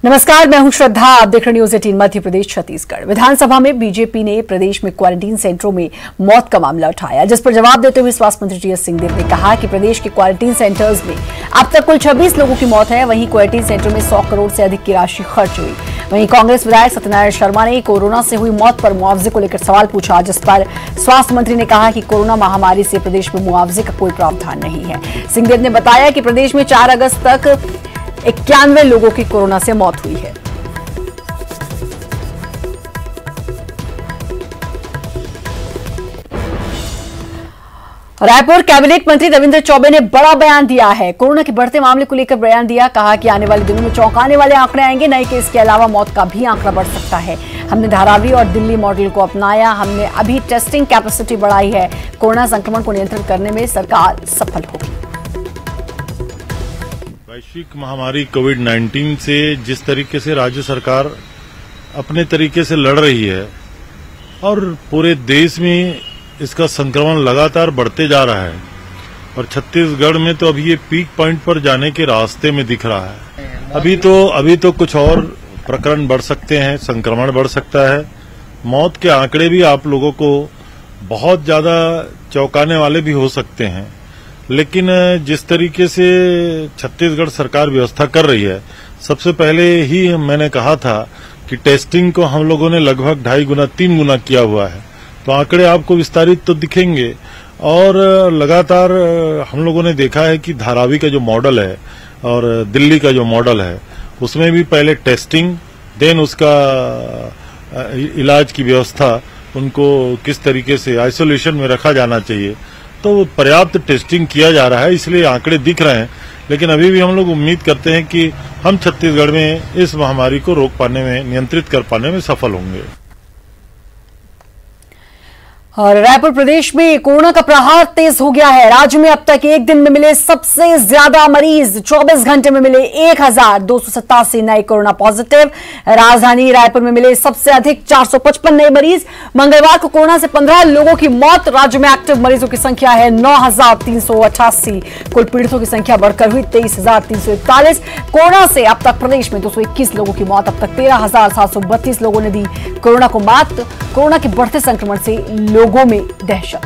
नमस्कार, मैं हूं श्रद्धा। आप देख रहे न्यूज 18 मध्य प्रदेश छत्तीसगढ़। विधानसभा में बीजेपी ने प्रदेश में क्वारंटीन सेंटरों में मौत का मामला उठाया, जिस पर जवाब देते हुए स्वास्थ्य मंत्री टीएस सिंहदेव ने कहा कि प्रदेश के क्वारंटीन सेंटर्स में अब तक कुल 26 लोगों की मौत है। वहीं क्वारंटीन सेंटर में 100 करोड़ से अधिक की राशि खर्च हुई। वहीं कांग्रेस विधायक सत्यनारायण शर्मा ने कोरोना से हुई मौत पर मुआवजे को लेकर सवाल पूछा, जिस पर स्वास्थ्य मंत्री ने कहा कि कोरोना महामारी से प्रदेश में मुआवजे का कोई प्रावधान नहीं है। सिंहदेव ने बताया कि प्रदेश में 4 अगस्त तक 91 लोगों की कोरोना से मौत हुई है। रायपुर कैबिनेट मंत्री रविंद्र चौबे ने बड़ा बयान दिया है। कोरोना के बढ़ते मामले को लेकर बयान दिया, कहा कि आने वाले दिनों में चौंकाने वाले आंकड़े आएंगे। नए केस के अलावा मौत का भी आंकड़ा बढ़ सकता है। हमने धारावी और दिल्ली मॉडल को अपनाया। हमने अभी टेस्टिंग कैपेसिटी बढ़ाई है। कोरोना संक्रमण को नियंत्रित करने में सरकार सफल होगी। वैश्विक महामारी कोविड-19 से जिस तरीके से राज्य सरकार अपने तरीके से लड़ रही है और पूरे देश में इसका संक्रमण लगातार बढ़ते जा रहा है और छत्तीसगढ़ में तो अभी ये पीक पॉइंट पर जाने के रास्ते में दिख रहा है। अभी तो कुछ और प्रकरण बढ़ सकते हैं, संक्रमण बढ़ सकता है। मौत के आंकड़े भी आप लोगों को बहुत ज्यादा चौंकाने वाले भी हो सकते हैं, लेकिन जिस तरीके से छत्तीसगढ़ सरकार व्यवस्था कर रही है, सबसे पहले ही मैंने कहा था कि टेस्टिंग को हम लोगों ने लगभग 2.5 गुना 3 गुना किया हुआ है, तो आंकड़े आपको विस्तारित तो दिखेंगे। और लगातार हम लोगों ने देखा है कि धारावी का जो मॉडल है और दिल्ली का जो मॉडल है, उसमें भी पहले टेस्टिंग, देन उसका इलाज की व्यवस्था, उनको किस तरीके से आइसोलेशन में रखा जाना चाहिए, तो पर्याप्त टेस्टिंग किया जा रहा है, इसलिए आंकड़े दिख रहे हैं। लेकिन अभी भी हम लोग उम्मीद करते हैं कि हम छत्तीसगढ़ में इस महामारी को रोक पाने में, नियंत्रित कर पाने में सफल होंगे। और रायपुर प्रदेश में कोरोना का प्रहार तेज हो गया है। राज्य में अब तक एक दिन में मिले सबसे ज्यादा मरीज, 24 घंटे में मिले 1287 नए कोरोना पॉजिटिव। राजधानी रायपुर में मिले सबसे अधिक 455 नए मरीज। मंगलवार को कोरोना से 15 लोगों की मौत। राज्य में एक्टिव मरीजों की संख्या है 9388। कुल पीड़ितों की संख्या बढ़कर हुई 23341। कोरोना से अब तक प्रदेश में 221 लोगों की मौत। अब तक 13732 लोगों ने दी कोरोना को मात। कोरोना के बढ़ते संक्रमण से लोगों में दहशत।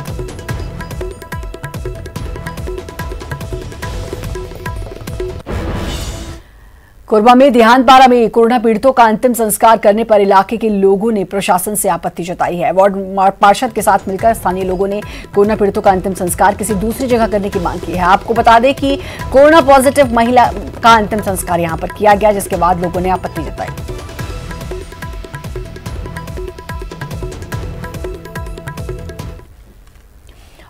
कोरबा में देहांतपारा में कोरोना पीड़ितों का अंतिम संस्कार करने पर इलाके के लोगों ने प्रशासन से आपत्ति जताई है। वार्ड पार्षद के साथ मिलकर स्थानीय लोगों ने कोरोना पीड़ितों का अंतिम संस्कार किसी दूसरी जगह करने की मांग की है। आपको बता दें कि कोरोना पॉजिटिव महिला का अंतिम संस्कार यहां पर किया गया, जिसके बाद लोगों ने आपत्ति जताई।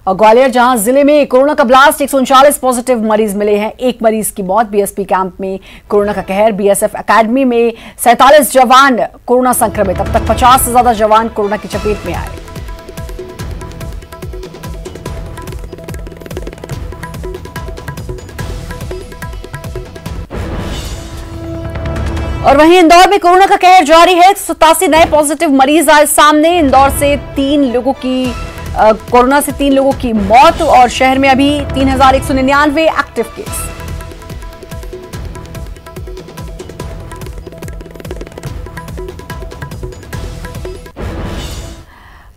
और ग्वालियर जहां जिले में कोरोना का ब्लास्ट, 139 पॉजिटिव मरीज मिले हैं। एक मरीज की मौत। बीएसपी कैंप में कोरोना का कहर। बीएसएफ एकेडमी में 47 जवान कोरोना संक्रमित। अब तक 50 से ज्यादा जवान कोरोना की चपेट में आए। और वहीं इंदौर में कोरोना का कहर जारी है। 87 नए पॉजिटिव मरीज आए सामने। इंदौर से 3 लोगों की कोरोना से 3 लोगों की मौत और शहर में अभी 3199 एक्टिव केस।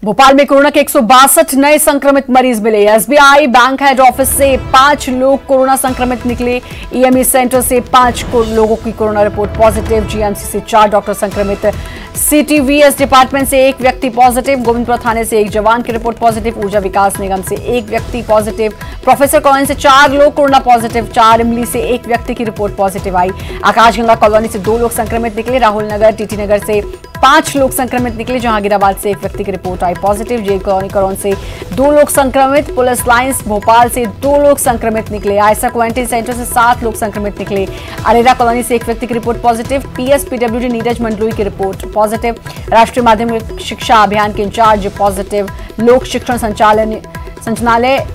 भोपाल में कोरोना के 162 नए संक्रमित मरीज मिले। एसबीआई बैंक हेड ऑफिस से 5 लोग कोरोना संक्रमित निकले। ईएमई सेंटर से 5 लोगों की कोरोना रिपोर्ट पॉजिटिव। जीएमसी से 4 डॉक्टर संक्रमित। सीटीवीएस डिपार्टमेंट से 1 व्यक्ति पॉजिटिव। गोविंदपुरा थाने से 1 जवान की रिपोर्ट पॉजिटिव। ऊर्जा विकास निगम से 1 व्यक्ति पॉजिटिव। प्रोफेसर कॉलोनी से 4 लोग कोरोना पॉजिटिव। 4 इमली से 1 व्यक्ति की रिपोर्ट पॉजिटिव आई। आकाशगंगा कॉलोनी से 2 लोग संक्रमित निकले। राहुल नगर टीटी नगर से 5 लोग संक्रमित निकले। जहांगीराबाद से 1 व्यक्ति की रिपोर्ट आई पॉजिटिव। जेल कॉलोनी से 2 लोग संक्रमित। पुलिस लाइंस भोपाल से 2 लोग संक्रमित निकले। आयसा क्वारंटीन सेंटर से 7 लोग संक्रमित निकले। अरेरा कॉलोनी से 1 व्यक्ति की रिपोर्ट पॉजिटिव। पीएसपीडब्ल्यूडी नीरज मंडलोई की रिपोर्ट पॉजिटिव। राष्ट्रीय माध्यमिक शिक्षा अभियान के इंचार्ज पॉजिटिव। लोक शिक्षण संचालनालय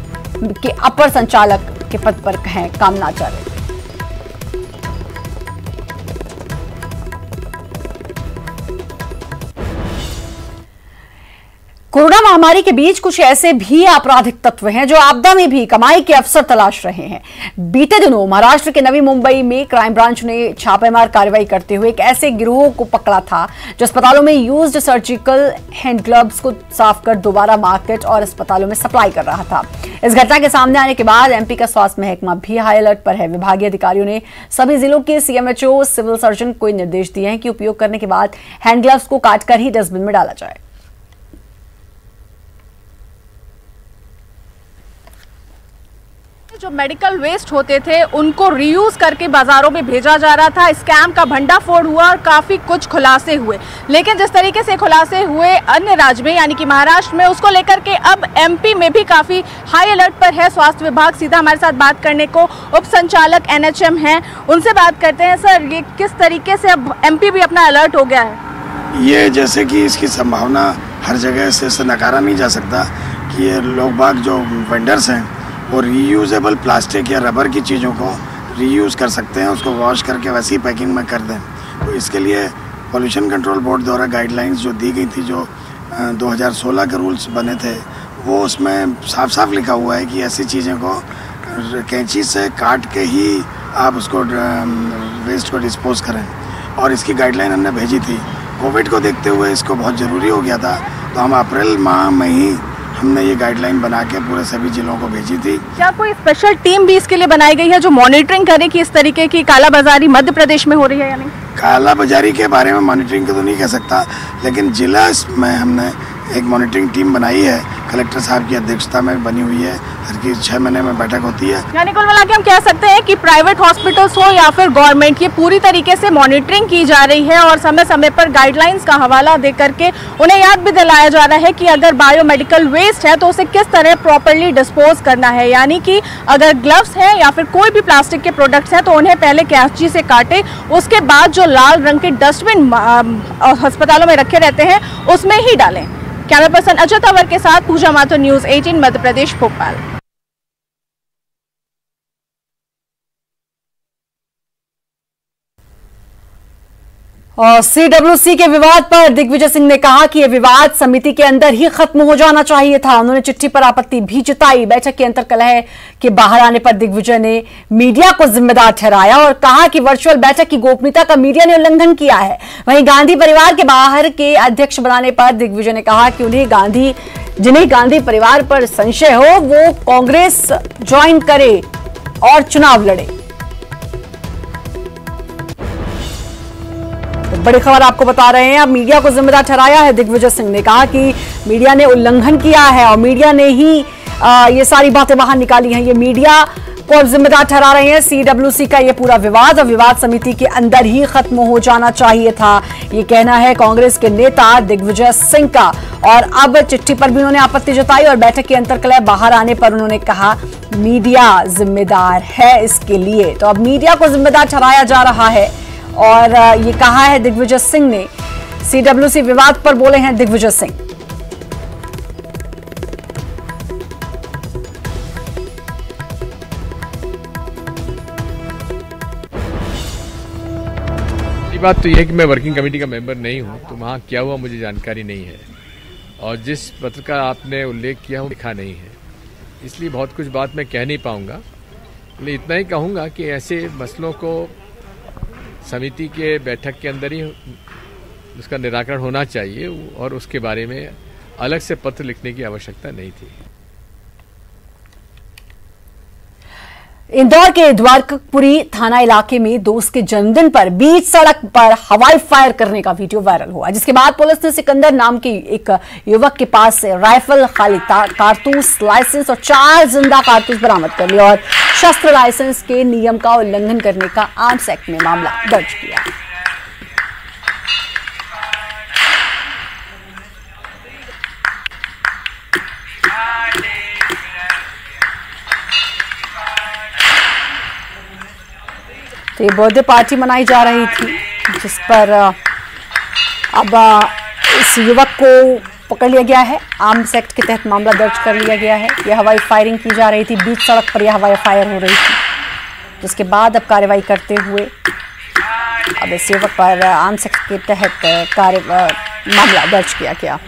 के अपर संचालक के पद पर हैं कामनाचार्य। कोरोना महामारी के बीच कुछ ऐसे भी आपराधिक तत्व हैं जो आपदा में भी कमाई के अवसर तलाश रहे हैं। बीते दिनों महाराष्ट्र के नवी मुंबई में क्राइम ब्रांच ने छापेमार कार्रवाई करते हुए एक ऐसे गिरोह को पकड़ा था जो अस्पतालों में यूज्ड सर्जिकल हैंड ग्लव्स को साफ कर दोबारा मार्केट और अस्पतालों में सप्लाई कर रहा था। इस घटना के सामने आने के बाद एमपी का स्वास्थ्य महकमा भी हाई अलर्ट पर है। विभागीय अधिकारियों ने सभी जिलों के सीएमएचओ, सिविल सर्जन को निर्देश दिए हैं कि उपयोग करने के बाद हैंड ग्लव्स को काटकर ही डस्टबिन में डाला जाए। जो मेडिकल वेस्ट होते थे उनको रीयूज करके बाजारों में भेजा जा रहा था। स्कैम का भंडाफोड़ हुआ और काफी कुछ खुलासे हुए, लेकिन जिस तरीके से खुलासे हुए अन्य राज्य में यानी कि महाराष्ट्र में, उसको लेकर के अब एमपी में भी काफी हाई अलर्ट पर है स्वास्थ्य विभाग। सीधा हमारे साथ बात करने को उप संचालक एनएचएम हैं, उनसे बात करते हैं। सर, ये किस तरीके से अब एमपी भी अपना अलर्ट हो गया है? ये जैसे कि इसकी संभावना हर जगह से नकारा नहीं जा सकता कि ये लोग बाग जो वेंडर्स हैं वो रीयूजेबल प्लास्टिक या रबर की चीज़ों को रीयूज़ कर सकते हैं, उसको वॉश करके वैसी पैकिंग में कर दें। तो इसके लिए पोल्यूशन कंट्रोल बोर्ड द्वारा गाइडलाइंस जो दी गई थी, जो 2016 के रूल्स बने थे, वो उसमें साफ साफ लिखा हुआ है कि ऐसी चीज़ों को कैंची से काट के ही आप उसको वेस्ट को डिस्पोज करें। और इसकी गाइडलाइन हमने भेजी थी। कोविड को देखते हुए इसको बहुत ज़रूरी हो गया था, तो हम अप्रैल माह में ही हमने ये गाइडलाइन बना के पूरे सभी जिलों को भेजी थी। क्या कोई स्पेशल टीम भी इसके लिए बनाई गई है जो मॉनिटरिंग करे कि इस तरीके की कालाबाजारी मध्य प्रदेश में हो रही है या नहीं? कालाबाजारी के बारे में मॉनिटरिंग तो नहीं कह सकता, लेकिन जिला में हमने एक मॉनिटरिंग टीम बनाई है, कलेक्टर साहब की अध्यक्षता में बनी हुई है। हर की 6 महीने में बैठक होती है। यानी कुल मिला के हम कह सकते हैं कि प्राइवेट हॉस्पिटल्स हो या फिर गवर्नमेंट, ये पूरी तरीके से मॉनिटरिंग की जा रही है और समय समय पर गाइडलाइंस का हवाला दे करके उन्हें याद भी दिलाया जा रहा है कि अगर बायोमेडिकल वेस्ट है तो उसे किस तरह प्रॉपर्ली डिस्पोज करना है। यानी कि अगर ग्लव्स हैं या फिर कोई भी प्लास्टिक के प्रोडक्ट्स हैं तो उन्हें पहले कैंची से काटे, उसके बाद जो लाल रंग के डस्टबिन अस्पतालों में रखे रहते हैं उसमें ही डालें। कैमरा पर्सन अजय तंवर के साथ पूजा माथुर, न्यूज़ 18 मध्य प्रदेश, भोपाल। और सीडब्ल्यूसी के विवाद पर दिग्विजय सिंह ने कहा कि यह विवाद समिति के अंदर ही खत्म हो जाना चाहिए था। उन्होंने चिट्ठी पर आपत्ति भी जताई। बैठक के अंतर्कलह के बाहर आने पर दिग्विजय ने मीडिया को जिम्मेदार ठहराया और कहा कि वर्चुअल बैठक की गोपनीयता का मीडिया ने उल्लंघन किया है। वहीं गांधी परिवार के बाहर के अध्यक्ष बनाने पर दिग्विजय ने कहा कि जिन्हें गांधी परिवार पर संशय हो वो कांग्रेस ज्वाइन करे और चुनाव लड़े। बड़ी खबर आपको बता रहे हैं। अब मीडिया को जिम्मेदार ठहराया है दिग्विजय सिंह ने। कहा कि मीडिया ने उल्लंघन किया है और मीडिया ने ही ये सारी बातें बाहर निकाली हैं। ये मीडिया को अब जिम्मेदार ठहरा रहे हैं। सीडब्ल्यूसी का ये पूरा विवाद और विवाद समिति के अंदर ही खत्म हो जाना चाहिए था, ये कहना है कांग्रेस के नेता दिग्विजय सिंह का। और अब चिट्ठी पर भी उन्होंने आपत्ति जताई और बैठक के अंतर्कलह बाहर आने पर उन्होंने कहा मीडिया जिम्मेदार है इसके लिए। तो अब मीडिया को जिम्मेदार ठहराया जा रहा है और ये कहा है दिग्विजय सिंह ने। सीडब्ल्यूसी विवाद पर बोले हैं दिग्विजय सिंह। बात तो यह है कि मैं वर्किंग कमेटी का मेंबर नहीं हूं, तो वहां क्या हुआ मुझे जानकारी नहीं है और जिस पत्र का आपने उल्लेख किया वो लिखा नहीं है, इसलिए बहुत कुछ बात मैं कह नहीं पाऊंगा। लेकिन इतना ही कहूंगा कि ऐसे मसलों को समिति के बैठक के अंदर ही उसका निराकरण होना चाहिए और उसके बारे में अलग से पत्र लिखने की आवश्यकता नहीं थी। इंदौर के द्वारकापुरी थाना इलाके में दोस्त के जन्मदिन पर बीच सड़क पर हवाई फायर करने का वीडियो वायरल हुआ, जिसके बाद पुलिस ने सिकंदर नाम के एक युवक के पास से राइफल, खाली कारतूस, लाइसेंस और 4 जिंदा कारतूस बरामद कर लिया और शस्त्र लाइसेंस के नियम का उल्लंघन करने का आर्म्स एक्ट में मामला दर्ज किया। तो ये बर्थडे पार्टी मनाई जा रही थी, जिस पर अब इस युवक को पकड़ लिया गया है। आर्म्स एक्ट के तहत मामला दर्ज कर लिया गया है। यह हवाई फायरिंग की जा रही थी, बीच सड़क पर यह हवाई फायर हो रही थी, जिसके बाद अब कार्रवाई करते हुए अब इस युवक पर आर्म्स एक्ट के तहत मामला दर्ज किया गया।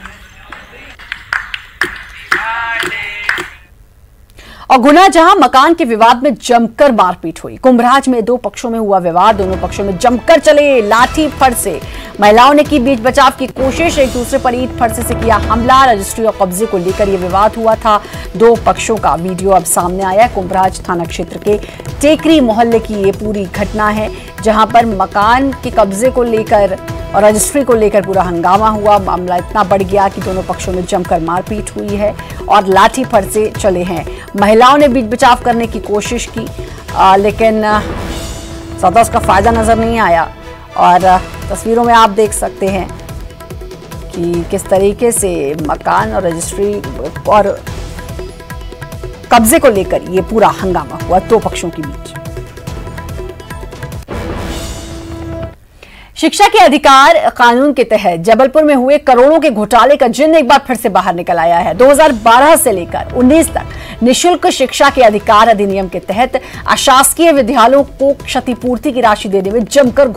और गुना जहां मकान के विवाद में जमकर मारपीट हुई। कुंभराज में दो पक्षों में हुआ विवाद, दोनों पक्षों में जमकर चले लाठी फरसे। महिलाओं ने की बीच बचाव की कोशिश, एक दूसरे पर ईंट फरसे से किया हमला। रजिस्ट्री और कब्जे को लेकर यह विवाद हुआ था। दो पक्षों का वीडियो अब सामने आया। कुंभराज थाना क्षेत्र के टेकरी मोहल्ले की ये पूरी घटना है, जहां पर मकान के कब्जे को लेकर और रजिस्ट्री को लेकर पूरा हंगामा हुआ। मामला इतना बढ़ गया कि दोनों पक्षों में जमकर मारपीट हुई है और लाठी फरसे चले हैं। महिलाओं ने बीच बचाव करने की कोशिश की, लेकिन ज्यादा उसका फायदा नजर नहीं आया। और तस्वीरों में आप देख सकते हैं कि किस तरीके से मकान और रजिस्ट्री और कब्जे को लेकर ये पूरा हंगामा हुआ दो पक्षों के बीच। शिक्षा के अधिकार कानून के तहत जबलपुर में हुए करोड़ों के घोटाले का जिन्न एक बार फिर से बाहर निकल आया है। 2012 से लेकर 19 तक निःशुल्क शिक्षा के अधिकार अधिनियम के तहत अशासकीय विद्यालयों को क्षतिपूर्ति की राशि देने में जमकर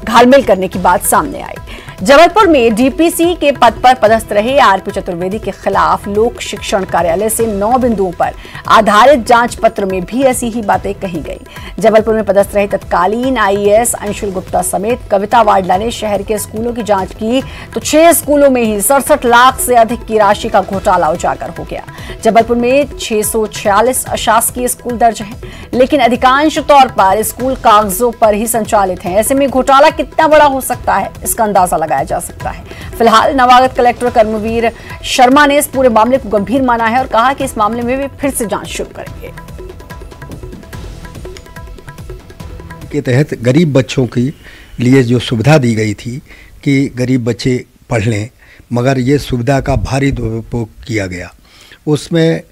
घालमेल करने की बात सामने आई। जबलपुर में डीपीसी के पद पर पदस्थ रहे आरपी चतुर्वेदी के खिलाफ लोक शिक्षण कार्यालय से 9 बिंदुओं पर आधारित जांच पत्र में भी ऐसी ही बातें कही गई। जबलपुर में पदस्थ रहे तत्कालीन आईएएस अंशुल गुप्ता समेत कविता वाडला ने शहर के स्कूलों की जांच की तो 6 स्कूलों में ही 67 लाख से अधिक की राशि का घोटाला उजागर हो गया। जबलपुर में 646 अशासकीय स्कूल दर्ज हैं, लेकिन अधिकांश तौर पर स्कूल कागजों पर ही संचालित हैं। ऐसे में घोटाला कितना बड़ा हो सकता है, इसका अंदाजा लगाया जा सकता है। फिलहाल नवागत कलेक्टर कर्मवीर शर्मा ने इस पूरे मामले को गंभीर माना है और कहा कि इस मामले में वे फिर से जांच शुरू करेंगे। के तहत गरीब बच्चों के लिए जो सुविधा दी गई थी कि गरीब बच्चे पढ़ लें, मगर ये सुविधा का भारी दुरुपयोग किया गया। उसमें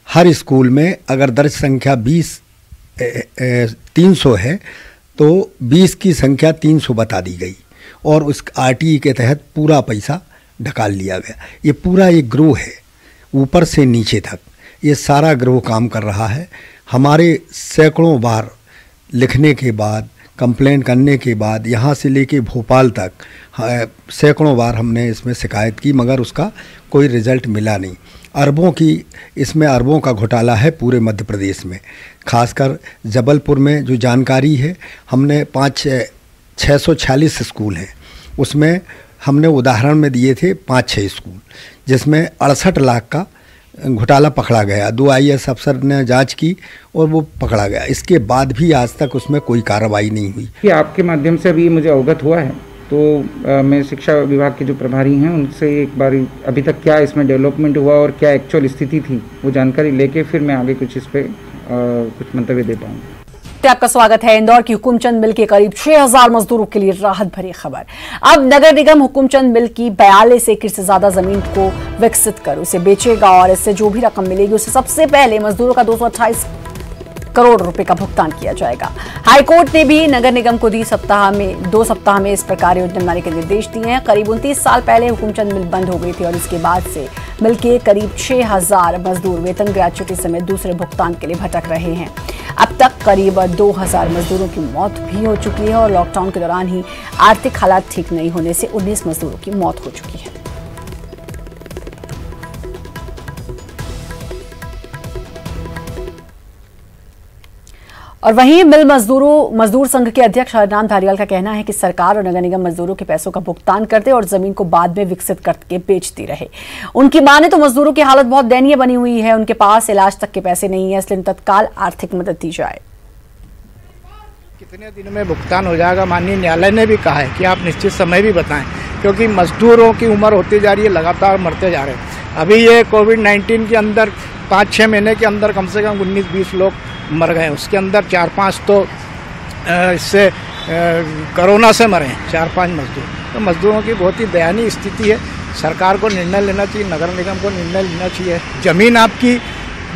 हर स्कूल में अगर दर्ज संख्या 300 है तो 20 की संख्या 300 बता दी गई और उस आरटीई के तहत पूरा पैसा ढकाल लिया गया। ये पूरा एक ग्रोह है, ऊपर से नीचे तक ये सारा ग्रोह काम कर रहा है। हमारे सैकड़ों बार लिखने के बाद, कंप्लेंट करने के बाद, यहाँ से लेके भोपाल तक सैकड़ों बार हमने इसमें शिकायत की, मगर उसका कोई रिजल्ट मिला नहीं। इसमें अरबों का घोटाला है पूरे मध्य प्रदेश में, खासकर जबलपुर में जो जानकारी है। हमने 646 स्कूल हैं, उसमें हमने उदाहरण में दिए थे 5-6 स्कूल, जिसमें 68 लाख का घोटाला पकड़ा गया। 2 आईएएस अफसर ने जांच की और वो पकड़ा गया। इसके बाद भी आज तक उसमें कोई कार्रवाई नहीं हुई। कि आपके माध्यम से अभी मुझे अवगत हुआ है, तो मैं शिक्षा विभाग के जो प्रभारी हैं उनसे एक बार अभी तक क्या इसमें डेवलपमेंट हुआ और क्या एक्चुअल स्थिति थी वो जानकारी लेके फिर मैं आगे कुछ इस पे कुछ मंतव्य दे पाऊँगा। आपका स्वागत है। इंदौर की हुकुमचंद मिल के करीब 6000 मजदूरों के लिए राहत भरी खबर। अब नगर निगम हुकुमचंद मिल की 42 एकड़ से ज्यादा जमीन को विकसित कर उसे बेचेगा और इससे जो भी रकम मिलेगी उसे सबसे पहले मजदूरों का 228 करोड़ रुपए का भुगतान किया जाएगा। हाईकोर्ट ने भी नगर निगम को 2 सप्ताह में इस प्रकार योजना बनाने के निर्देश दिए हैं। करीब 29 साल पहले हुकुमचंद मिल बंद हो गई थी और इसके बाद से मिल के करीब 6000 मजदूर वेतन, ग्रेच्युटी समेत दूसरे भुगतान के लिए भटक रहे हैं। अब तक करीब 2000 मजदूरों की मौत भी हो चुकी है और लॉकडाउन के दौरान ही आर्थिक हालात ठीक नहीं होने से 19 मजदूरों की मौत हो चुकी है। और वहीं मिल मजदूर संघ के अध्यक्ष हरनाम धारीवाल का कहना है कि सरकार और नगर निगम मजदूरों के पैसों का भुगतान करते और जमीन को बाद में विकसित करके बेचती रहे। उनकी माने तो मजदूरों की हालत बहुत दयनीय बनी हुई है, उनके पास इलाज तक के पैसे नहीं है, इसलिए तत्काल आर्थिक मदद दी जाए। कितने दिन में भुगतान हो जाएगा? माननीय न्यायालय ने भी कहा है कि आप निश्चित समय भी बताएं, क्योंकि मजदूरों की उम्र होती जा रही है, लगातार मरते जा रहे हैं। अभी ये कोविड-19 के अंदर 5-6 महीने के अंदर कम से कम 19-20 लोग मर गए। उसके अंदर 4-5 तो इससे कोरोना से मरे हैं, 4-5 मजदूर। तो मजदूरों की बहुत ही दयनीय स्थिति है। सरकार को निर्णय लेना चाहिए, नगर निगम को निर्णय लेना चाहिए। जमीन आपकी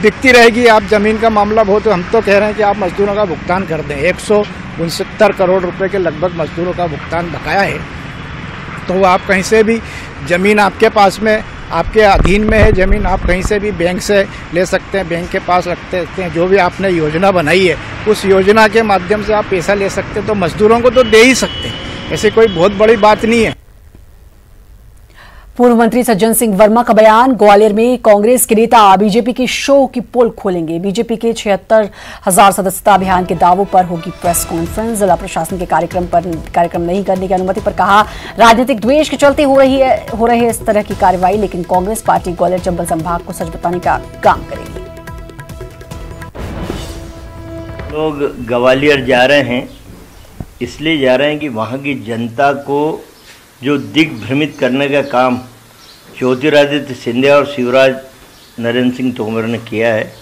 बिकती रहेगी। आप जमीन का मामला बहुत, हम तो कह रहे हैं कि आप मजदूरों का भुगतान कर दें। 169 करोड़ रुपए के लगभग मजदूरों का भुगतान बकाया है। तो आप कहीं से भी जमीन आपके पास में, आपके अधीन में है जमीन, आप कहीं से भी बैंक से ले सकते हैं, बैंक के पास रख सकते हैं। जो भी आपने योजना बनाई है उस योजना के माध्यम से आप पैसा ले सकते हैं। तो मजदूरों को तो दे ही सकते हैं, ऐसी कोई बहुत बड़ी बात नहीं है। पूर्व मंत्री सज्जन सिंह वर्मा का बयान। ग्वालियर में कांग्रेस के नेता बीजेपी की शो की पोल खोलेंगे। बीजेपी के 76,000 सदस्यता अभियान के दावों पर होगी प्रेस कॉन्फ्रेंस। जिला प्रशासन के कार्यक्रम नहीं करने की अनुमति पर कहा, राजनीतिक द्वेष के चलते हो रहे इस तरह की कार्रवाई, लेकिन कांग्रेस पार्टी ग्वालियर चंबल संभाग को सच बताने का काम करेगी। लोग ग्वालियर जा रहे हैं, इसलिए जा रहे हैं कि वहाँ की जनता को जो दिग्भ्रमित करने का काम ज्योतिरादित्य सिंधिया और शिवराज नरेंद्र सिंह तोमर ने किया है,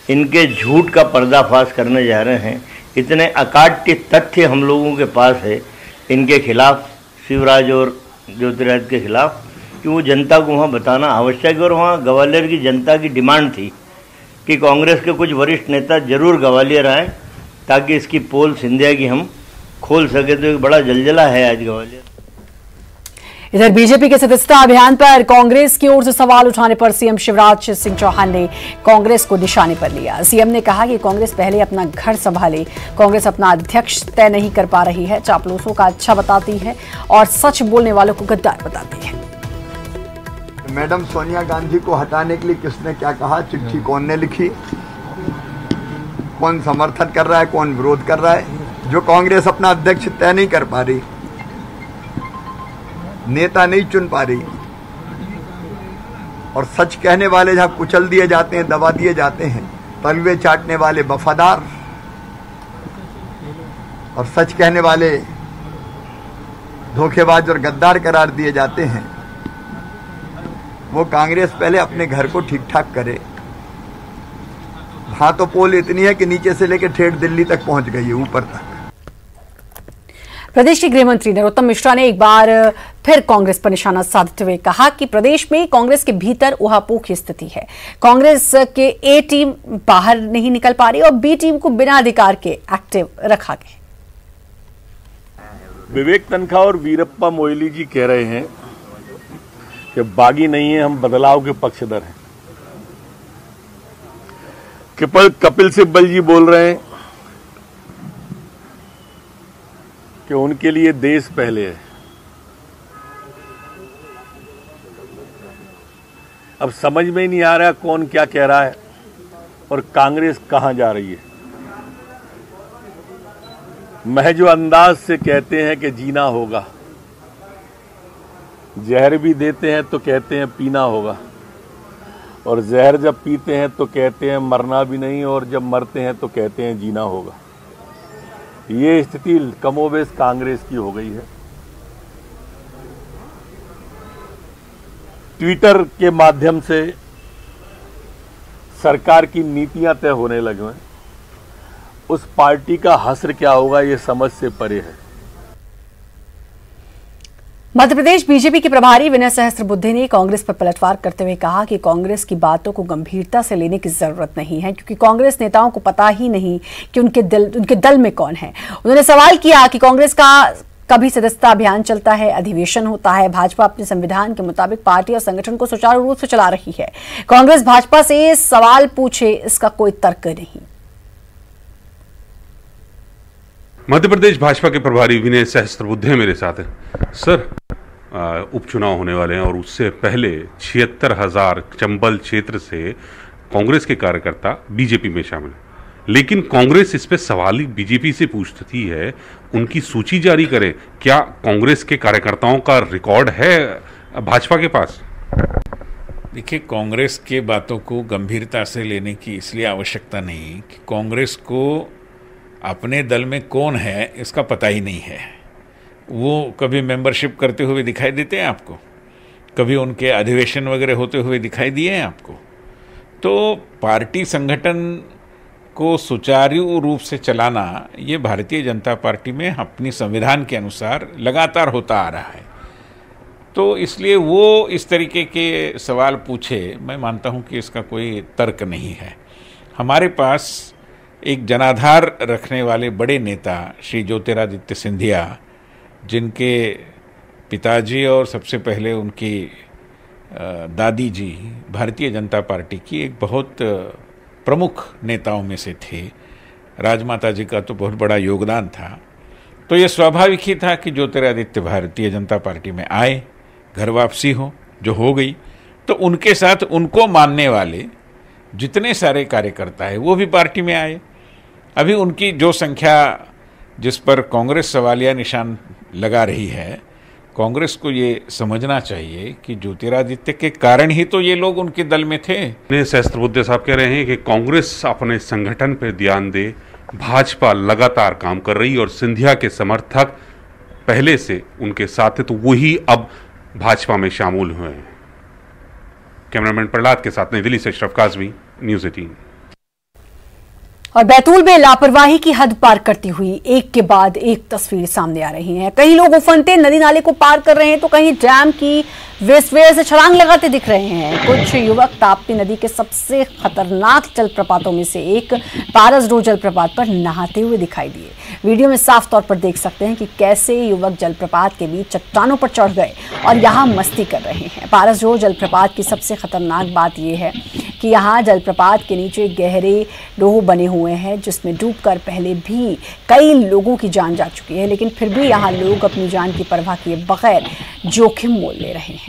इनके झूठ का पर्दाफाश करने जा रहे हैं। इतने अकाट्य तथ्य हम लोगों के पास है इनके खिलाफ, शिवराज और ज्योतिरादित्य के खिलाफ, कि वो जनता को वहाँ बताना आवश्यक है। और वहाँ ग्वालियर की जनता की डिमांड थी कि कांग्रेस के कुछ वरिष्ठ नेता जरूर ग्वालियर आए ताकि इसकी पोल सिंधिया की हम खोल सके। तो एक बड़ा जलजला है आज ग्वालियर। इधर बीजेपी के सदस्यता अभियान पर कांग्रेस की ओर से सवाल उठाने पर सीएम शिवराज सिंह चौहान ने कांग्रेस को निशाने पर लिया। सीएम ने कहा कि कांग्रेस पहले अपना घर संभाले, कांग्रेस अपना अध्यक्ष तय नहीं कर पा रही है, चापलूसों का अच्छा बताती है और सच बोलने वालों को गद्दार बताती है। मैडम सोनिया गांधी को हटाने के लिए किसने क्या कहा, चिट्ठी कौन ने लिखी, कौन समर्थन कर रहा है, कौन विरोध कर रहा है। जो कांग्रेस अपना अध्यक्ष तय नहीं कर पा रही, नेता नहीं चुन पा रही, और सच कहने वाले जहां कुचल दिए जाते हैं, दबा दिए जाते हैं, तलवे चाटने वाले वफादार और सच कहने वाले धोखेबाज और गद्दार करार दिए जाते हैं, वो कांग्रेस पहले अपने घर को ठीक ठाक करे। हाँ, तो पोल इतनी है कि नीचे से लेकर ठेठ दिल्ली तक पहुंच गई है, ऊपर तक। प्रदेश के गृह मंत्री नरोत्तम मिश्रा ने एक बार फिर कांग्रेस पर निशाना साधते हुए कहा कि प्रदेश में कांग्रेस के भीतर उहापोह की स्थिति है। कांग्रेस के ए टीम बाहर नहीं निकल पा रही और बी टीम को बिना अधिकार के एक्टिव रखा गया। विवेक तनखा और वीरप्पा मोइली जी कह रहे हैं कि बागी नहीं है, हम बदलाव के पक्षधर हैं। कपिल सिब्बल जी बोल रहे हैं कि उनके लिए देश पहले है। अब समझ में ही नहीं आ रहा कौन क्या कह रहा है और कांग्रेस कहां जा रही है। महज अंदाज से कहते हैं कि जीना होगा, जहर भी देते हैं तो कहते हैं पीना होगा, और जहर जब पीते हैं तो कहते हैं मरना भी नहीं, और जब मरते हैं तो कहते हैं जीना होगा। ये स्थिति कमोबेश कांग्रेस की हो गई है। ट्विटर के माध्यम से सरकार की नीतियां तय होने लगे हैं। उस पार्टी का हश्र क्या होगा ये समझ से परे है। मध्य प्रदेश बीजेपी के प्रभारी विनय सहस्त्रबुद्धे ने कांग्रेस पर पलटवार करते हुए कहा कि कांग्रेस की बातों को गंभीरता से लेने की जरूरत नहीं है, क्योंकि कांग्रेस नेताओं को पता ही नहीं कि उनके दल में कौन है। उन्होंने सवाल किया कि कांग्रेस का कभी सदस्यता अभियान चलता है, अधिवेशन होता है, भाजपा अपने संविधान के मुताबिक पार्टी और संगठन को सुचारू रूप से चला रही है। कांग्रेस भाजपा से सवाल पूछे, इसका कोई तर्क नहीं। मध्य प्रदेश भाजपा के प्रभारी विनय सहस्त्रबुद्धे मेरे साथ हैं। सर, उपचुनाव होने वाले हैं और उससे पहले 76,000 चंबल क्षेत्र से कांग्रेस के कार्यकर्ता बीजेपी में शामिल हैं, लेकिन कांग्रेस इस पे सवाल ही बीजेपी से पूछती है, उनकी सूची जारी करे। क्या कांग्रेस के कार्यकर्ताओं का रिकॉर्ड है भाजपा के पास? देखिए, कांग्रेस के बातों को गंभीरता से लेने की इसलिए आवश्यकता नहीं कि कांग्रेस को अपने दल में कौन है इसका पता ही नहीं है। वो कभी मेंबरशिप करते हुए दिखाई देते हैं आपको, कभी उनके अधिवेशन वगैरह होते हुए दिखाई दिए हैं आपको। तो पार्टी संगठन को सुचारू रूप से चलाना ये भारतीय जनता पार्टी में अपनी संविधान के अनुसार लगातार होता आ रहा है। तो इसलिए वो इस तरीके के सवाल पूछे, मैं मानता हूँ कि इसका कोई तर्क नहीं है। हमारे पास एक जनाधार रखने वाले बड़े नेता श्री ज्योतिरादित्य सिंधिया, जिनके पिताजी और सबसे पहले उनकी दादी जी भारतीय जनता पार्टी की एक बहुत प्रमुख नेताओं में से थे, राजमाता जी का तो बहुत बड़ा योगदान था। तो ये स्वाभाविक ही था कि ज्योतिरादित्य भारतीय जनता पार्टी में आए, घर वापसी हो, जो हो गई, तो उनके साथ उनको मानने वाले जितने सारे कार्यकर्ता है वो भी पार्टी में आए। अभी उनकी जो संख्या जिस पर कांग्रेस सवालिया निशान लगा रही है, कांग्रेस को ये समझना चाहिए कि ज्योतिरादित्य के कारण ही तो ये लोग उनके दल में थे। सहस्त्रबुद्धे साहब कह रहे हैं कि कांग्रेस अपने संगठन पर ध्यान दे, भाजपा लगातार काम कर रही और सिंधिया के समर्थक पहले से उनके साथ थे तो वही अब भाजपा में शामिल हुए हैं। कैमरामैन प्रहलाद के साथ नई दिल्ली से अशरफ काज़मी, न्यूज़ 18। और बैतूल में लापरवाही की हद पार करती हुई एक के बाद एक तस्वीर सामने आ रही है। कई लोग उफनते नदी नाले को पार कर रहे हैं तो कहीं डैम की वेस्टवे से छलांग लगाते दिख रहे हैं। कुछ युवक ताप्ती नदी के सबसे खतरनाक जलप्रपातों में से एक पारस रो जलप्रपात पर नहाते हुए दिखाई दिए। वीडियो में साफ तौर पर देख सकते हैं कि कैसे युवक जलप्रपात के बीच चट्टानों पर चढ़ गए और यहाँ मस्ती कर रहे हैं। पारस रो जलप्रपात की सबसे खतरनाक बात यह है कि यहाँ जलप्रपात के नीचे गहरे डोह बने हुए हैं जिसमें डूबकर पहले भी कई लोगों की जान जा चुकी है, लेकिन फिर भी यहाँ लोग अपनी जान की परवाह किए बगैर जोखिम मोल ले रहे हैं।